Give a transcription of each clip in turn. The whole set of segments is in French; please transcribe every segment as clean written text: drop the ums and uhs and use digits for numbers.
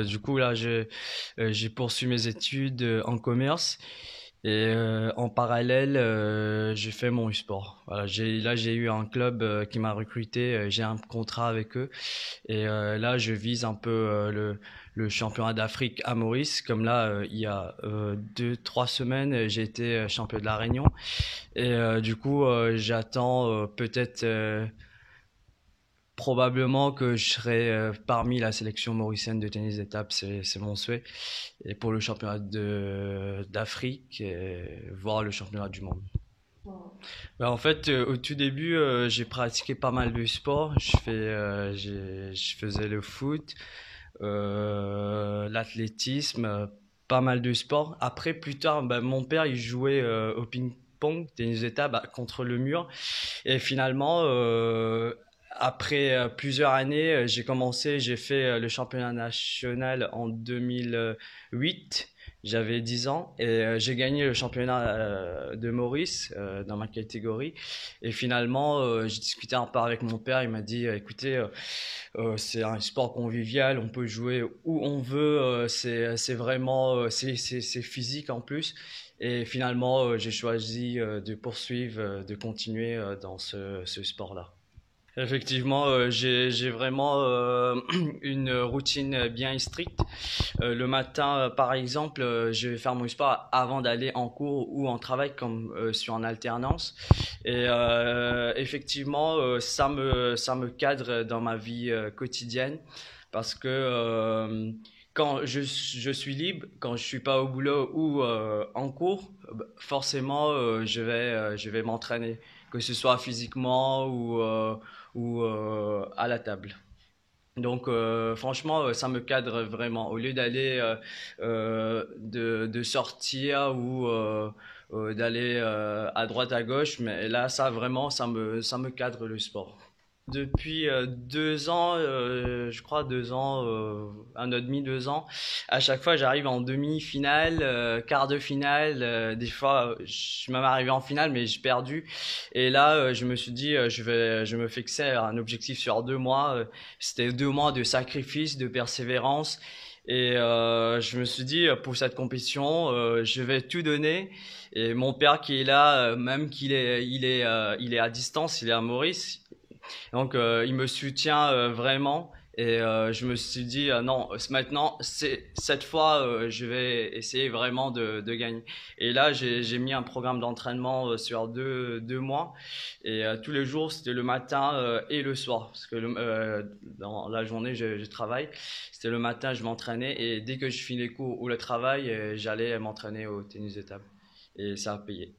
Du coup, là, j'ai poursuivi mes études en commerce et en parallèle, j'ai fait mon e-sport. Voilà, j'ai eu un club qui m'a recruté, j'ai un contrat avec eux et là, je vise un peu le championnat d'Afrique à Maurice. Comme là, il y a 2, 3 semaines, j'ai été champion de la Réunion et du coup, j'attends peut-être probablement que je serai parmi la sélection mauricienne de tennis d'étape, c'est mon souhait. Et pour le championnat d'Afrique, et voire le championnat du monde. En fait, au tout début, j'ai pratiqué pas mal de sports. Je faisais le foot, l'athlétisme, pas mal de sports. Après, plus tard, mon père, il jouait au ping-pong, tennis d'étape, contre le mur. Et finalement, après plusieurs années, j'ai fait le championnat national en 2008. J'avais 10 ans et j'ai gagné le championnat de Maurice dans ma catégorie. Et finalement, j'ai discuté un peu avec mon père. Il m'a dit, écoutez, c'est un sport convivial, on peut jouer où on veut. C'est vraiment, c'est physique en plus. Et finalement, j'ai choisi de poursuivre, de continuer dans ce sport-là. Effectivement, j'ai vraiment une routine bien stricte. Le matin, par exemple, je vais faire mon sport avant d'aller en cours ou en travail, comme je suis en alternance. Et effectivement, ça me cadre dans ma vie quotidienne parce que quand je suis libre, quand je suis pas au boulot ou en cours, forcément, je vais m'entraîner, que ce soit physiquement ou à la table. Donc franchement, ça me cadre vraiment. Au lieu d'aller de sortir ou d'aller à droite à gauche, mais là ça vraiment ça me cadre le sport. Depuis 2 ans, je crois 2 ans, 1 an et demi, 2 ans, à chaque fois j'arrive en demi-finale, quart de finale, des fois je suis même arrivé en finale mais j'ai perdu. Et là je me suis dit je me fixais un objectif sur 2 mois, c'était 2 mois de sacrifice, de persévérance. Et je me suis dit pour cette compétition je vais tout donner. Et mon père qui est là, même il est à distance, il est à Maurice. Donc il me soutient vraiment et je me suis dit non, maintenant cette fois je vais essayer vraiment de gagner. Et là j'ai mis un programme d'entraînement sur 2 mois et tous les jours c'était le matin et le soir parce que dans la journée je travaille. C'était le matin je m'entraînais et dès que je finis les cours ou le travail j'allais m'entraîner au tennis de table et ça a payé.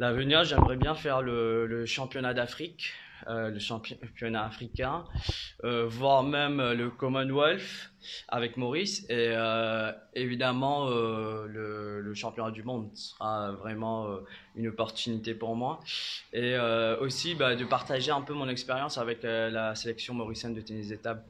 L'avenir, j'aimerais bien faire le championnat d'Afrique, le championnat africain, voire même le Commonwealth avec Maurice. Et évidemment, le championnat du monde sera vraiment une opportunité pour moi. Et aussi de partager un peu mon expérience avec la sélection mauricienne de tennis d'étape.